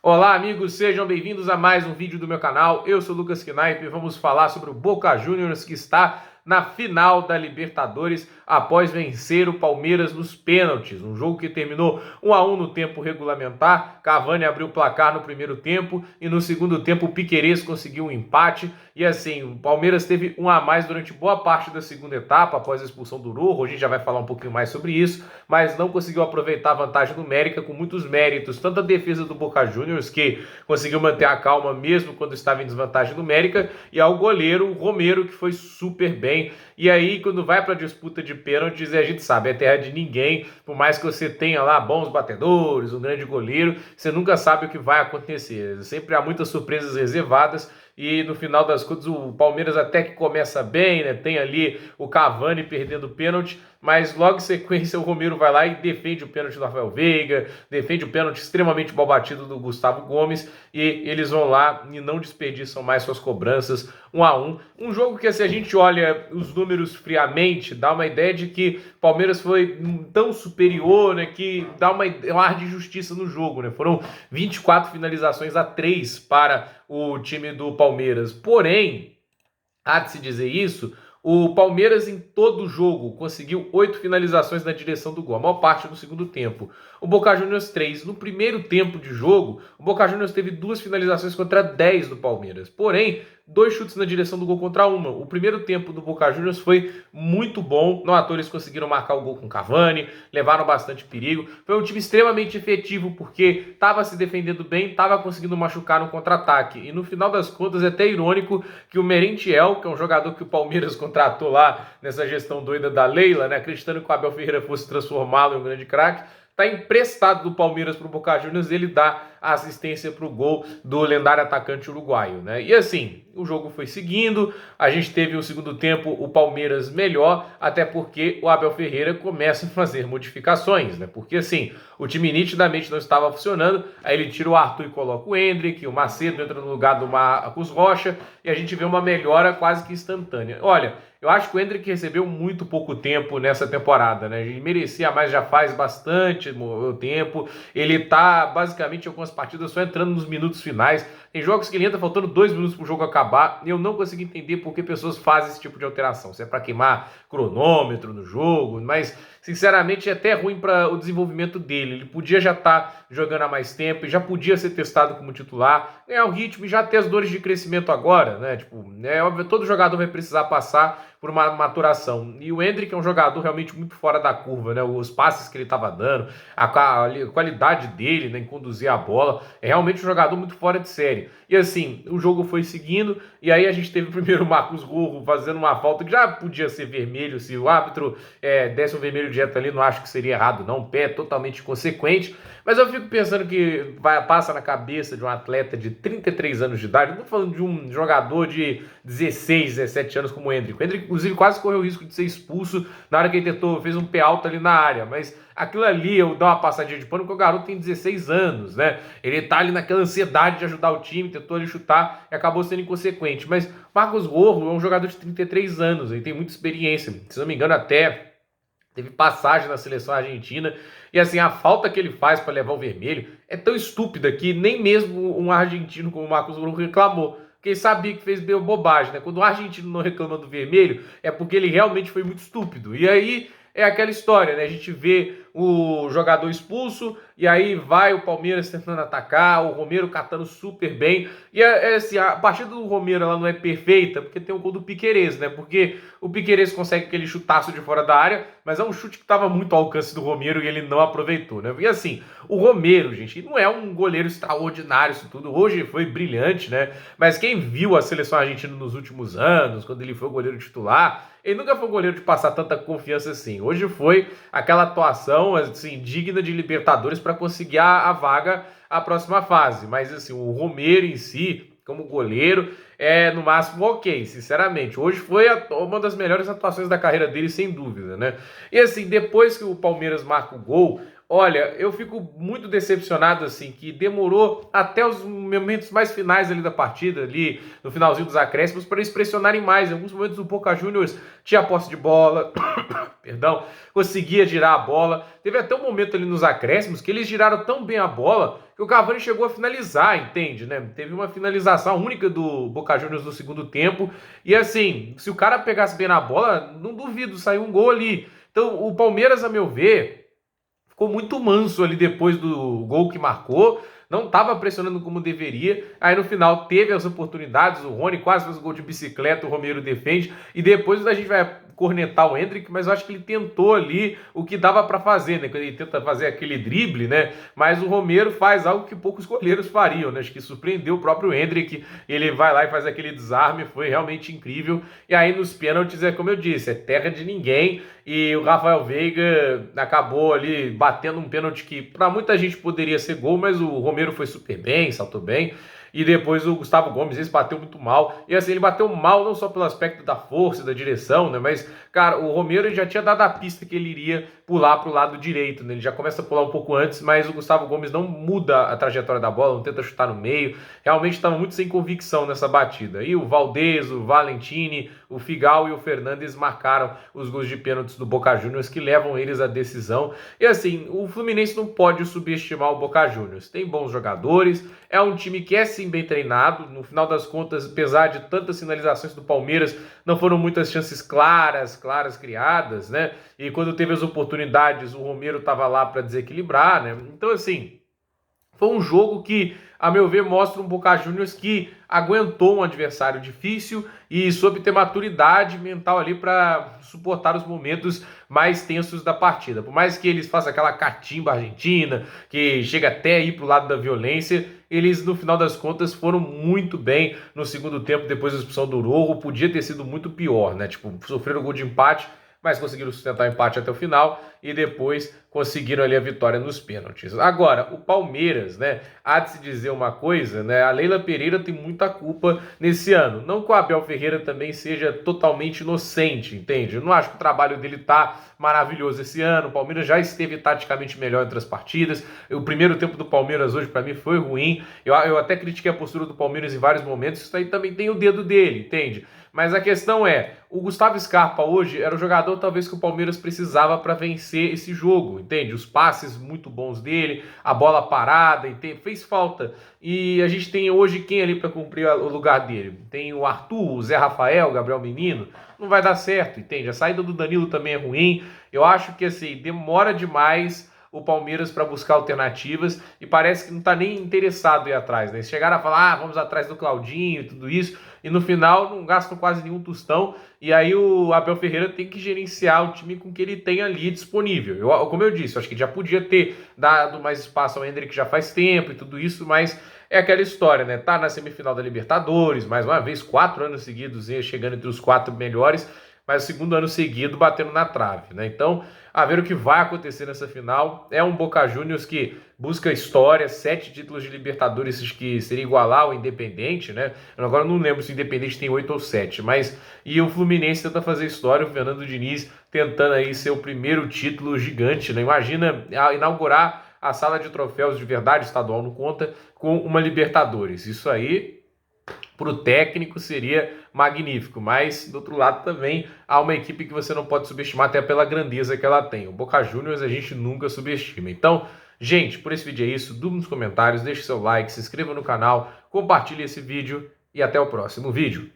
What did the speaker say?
Olá, amigos, sejam bem-vindos a mais um vídeo do meu canal. Eu sou o Lucas Knaip e vamos falar sobre o Boca Juniors que está na final da Libertadores após vencer o Palmeiras nos pênaltis. Um jogo que terminou 1-1 no tempo regulamentar. Cavani abriu o placar no primeiro tempo e no segundo tempo o Piquerez conseguiu um empate. E assim, o Palmeiras teve um a mais durante boa parte da segunda etapa após a expulsão do Rojo. A gente já vai falar um pouquinho mais sobre isso, mas não conseguiu aproveitar a vantagem numérica com muitos méritos, tanto a defesa do Boca Juniors, que conseguiu manter a calma mesmo quando estava em desvantagem numérica, e ao goleiro o Romero, que foi super bem. E aí, quando vai para a disputa de pênaltis, a gente sabe, é terra de ninguém. Por mais que você tenha lá bons batedores, um grande goleiro, você nunca sabe o que vai acontecer. Sempre há muitas surpresas reservadas. E no final das contas o Palmeiras até que começa bem, né? Tem ali o Cavani perdendo o pênalti, mas logo em sequência o Romero vai lá e defende o pênalti do Rafael Veiga, defende o pênalti extremamente mal batido do Gustavo Gomes, e eles vão lá e não desperdiçam mais suas cobranças. 1-1, um jogo que, se a gente olha os números friamente, dá uma ideia de que o Palmeiras foi tão superior, né, que dá um ar de justiça no jogo, né? Foram 24 finalizações a 3 para o time do Palmeiras. Porém, há de se dizer isso, o Palmeiras em todo o jogo conseguiu 8 finalizações na direção do gol, a maior parte do segundo tempo. O Boca Juniors 3. No primeiro tempo de jogo, o Boca Juniors teve 2 finalizações contra 10 do Palmeiras. Porém, 2 chutes na direção do gol contra 1. O primeiro tempo do Boca Juniors foi muito bom. Não à toa eles conseguiram marcar o gol com Cavani, levaram bastante perigo. Foi um time extremamente efetivo porque estava se defendendo bem, estava conseguindo machucar no contra-ataque. E no final das contas é até irônico que o Merentiel, que é um jogador que o Palmeiras contratou lá nessa gestão doida da Leila, né, acreditando que o Abel Ferreira fosse transformá-lo em um grande craque, está emprestado do Palmeiras para o Boca Juniors, ele dá a assistência para o gol do lendário atacante uruguaio, né? E assim, o jogo foi seguindo, a gente teve o segundo tempo o Palmeiras melhor, até porque o Abel Ferreira começa a fazer modificações, né? Porque assim, o time nitidamente não estava funcionando, aí ele tira o Arthur e coloca o Endrick, o Macedo entra no lugar do Marcos Rocha, e a gente vê uma melhora quase que instantânea. Olha, eu acho que o Endrick recebeu muito pouco tempo nessa temporada, né? Ele merecia mais, já faz bastante tempo. Ele tá basicamente em algumas partidas só entrando nos minutos finais. Tem jogos que ele entra faltando 2 minutos pro jogo acabar. E eu não consigo entender por que pessoas fazem esse tipo de alteração. Se é para queimar cronômetro no jogo, mas sinceramente é até ruim para o desenvolvimento dele. Ele podia já estar jogando há mais tempo, já podia ser testado como titular, ganhar o ritmo e já ter as dores de crescimento agora, né? Tipo, é óbvio, todo jogador vai precisar passar por uma maturação. E o Endrick é um jogador realmente muito fora da curva, né? Os passes que ele estava dando, a qualidade dele, né, em conduzir a bola, é realmente um jogador muito fora de série. E assim, o jogo foi seguindo, e aí a gente teve primeiro o Marcos Rojo fazendo uma falta que já podia ser vermelho, se o árbitro desse um vermelho direto ali, não acho que seria errado não, o pé é totalmente inconsequente, mas eu fico pensando que passa na cabeça de um atleta de 33 anos de idade, não estou falando de um jogador de 16, 17 anos como o Endrick. O Endrick, inclusive, quase correu o risco de ser expulso na hora que ele fez um pé alto ali na área, mas aquilo ali, eu dou uma passadinha de pano, porque o garoto tem 16 anos, né? Ele tá ali naquela ansiedade de ajudar o time, tentou ali chutar e acabou sendo inconsequente. Mas Marcos Rojo é um jogador de 33 anos, ele tem muita experiência, se não me engano até teve passagem na seleção argentina, e assim, a falta que ele faz para levar o vermelho é tão estúpida que nem mesmo um argentino como o Marcos Rojo reclamou. Porque ele sabia que fez bobagem, né? Quando o argentino não reclama do vermelho, é porque ele realmente foi muito estúpido. E aí é aquela história, né? A gente vê o jogador expulso, e aí vai o Palmeiras tentando atacar, o Romero catando super bem. E assim, a partida do Romero ela não é perfeita, porque tem o gol do Piquerez, né? Porque o Piquerez consegue aquele chutaço de fora da área, mas é um chute que estava muito ao alcance do Romero e ele não aproveitou, né? E assim, o Romero, gente, não é um goleiro extraordinário isso tudo. Hoje foi brilhante, né? Mas quem viu a seleção argentina nos últimos anos, quando ele foi o goleiro titular, ele nunca foi um goleiro de passar tanta confiança assim. Hoje foi aquela atuação assim, digna de Libertadores para conseguir a vaga à próxima fase. Mas assim, o Romero em si, como goleiro, é no máximo ok, sinceramente. Hoje foi uma das melhores atuações da carreira dele, sem dúvida, né? E assim, depois que o Palmeiras marca o gol, Olha, eu fico muito decepcionado, assim, que demorou até os momentos mais finais ali da partida, ali no finalzinho dos acréscimos, para eles pressionarem mais. Em alguns momentos o Boca Juniors tinha a posse de bola, perdão, conseguia girar a bola. Teve até um momento ali nos acréscimos que eles giraram tão bem a bola que o Cavani chegou a finalizar, entende, né? Teve uma finalização única do Boca Juniors no segundo tempo. E assim, se o cara pegasse bem na bola, não duvido, saiu um gol ali. Então, o Palmeiras, a meu ver, ficou muito manso ali depois do gol que marcou, não estava pressionando como deveria. Aí no final teve as oportunidades, o Rony quase fez o gol de bicicleta, o Romero defende, e depois a gente vai cornetar o Endrick, mas eu acho que ele tentou ali o que dava para fazer, né? Quando ele tenta fazer aquele drible, né? Mas o Romero faz algo que poucos goleiros fariam, né? Acho que surpreendeu o próprio Endrick, ele vai lá e faz aquele desarme, foi realmente incrível. E aí nos pênaltis é como eu disse, é terra de ninguém, e o Rafael Veiga acabou ali batendo um pênalti que para muita gente poderia ser gol, mas o Romero foi super bem, saltou bem. E depois o Gustavo Gomes, esse bateu muito mal. E assim, ele bateu mal não só pelo aspecto da força, da direção, né? Mas, cara, o Romero já tinha dado a pista que ele iria pular pro lado direito, né? Ele já começa a pular um pouco antes, mas o Gustavo Gomes não muda a trajetória da bola, não tenta chutar no meio. Realmente estava muito sem convicção nessa batida. E o Valdez, o Valentini, o Figal e o Fernandes marcaram os gols de pênaltis do Boca Juniors que levam eles à decisão. E assim, o Fluminense não pode subestimar o Boca Juniors. Tem bons jogadores, é um time que é sim bem treinado. No final das contas, apesar de tantas sinalizações do Palmeiras, não foram muitas chances claras criadas, né? E quando teve as oportunidades, o Romero estava lá para desequilibrar, né? Então assim, foi um jogo que, a meu ver, mostra um Boca Juniors que aguentou um adversário difícil e soube ter maturidade mental ali para suportar os momentos mais tensos da partida. Por mais que eles façam aquela catimba argentina, que chega até ir para o lado da violência, eles, no final das contas, foram muito bem no segundo tempo, depois da expulsão do Rojo. Podia ter sido muito pior, né? Tipo, sofreram o gol de empate, mas conseguiram sustentar o empate até o final e depois conseguiram ali a vitória nos pênaltis. Agora, o Palmeiras, né, há de se dizer uma coisa, né, a Leila Pereira tem muita culpa nesse ano. Não que o Abel Ferreira também seja totalmente inocente, entende? Eu não acho que o trabalho dele tá maravilhoso esse ano. O Palmeiras já esteve taticamente melhor entre as partidas. O primeiro tempo do Palmeiras hoje, para mim, foi ruim. Eu até critiquei a postura do Palmeiras em vários momentos. Isso aí também tem o dedo dele, entende? Mas a questão é, o Gustavo Scarpa hoje era o jogador talvez que o Palmeiras precisava para vencer esse jogo, entende? Os passes muito bons dele, a bola parada, fez falta. E a gente tem hoje quem ali para cumprir o lugar dele? Tem o Arthur, o Zé Rafael, o Gabriel Menino. Não vai dar certo, entende? A saída do Danilo também é ruim. Eu acho que assim, demora demais o Palmeiras para buscar alternativas e parece que não está nem interessado em ir atrás, né? Eles chegaram a falar, vamos atrás do Claudinho e tudo isso, e no final não gastam quase nenhum tostão, e aí o Abel Ferreira tem que gerenciar o time com o que ele tem ali disponível. Como eu disse, eu acho que já podia ter dado mais espaço ao Endrick já faz tempo e tudo isso, mas é aquela história, né? Tá na semifinal da Libertadores, mais uma vez, 4 anos seguidos, chegando entre os 4 melhores, mas o segundo ano seguido batendo na trave, né? Então, a ver o que vai acontecer nessa final. É um Boca Juniors que busca história, 7 títulos de Libertadores, que seria igualar ao Independente, né? Agora eu não lembro se o Independente tem 8 ou 7, mas e o Fluminense tenta fazer história, o Fernando Diniz tentando aí ser o primeiro título gigante, né? Imagina inaugurar a sala de troféus de verdade, estadual não conta, com uma Libertadores. Isso aí, para o técnico, seria magnífico, mas do outro lado também há uma equipe que você não pode subestimar até pela grandeza que ela tem. O Boca Juniors a gente nunca subestima. Então, gente, por esse vídeo é isso. Dúvida nos comentários, deixe seu like, se inscreva no canal, compartilhe esse vídeo e até o próximo vídeo.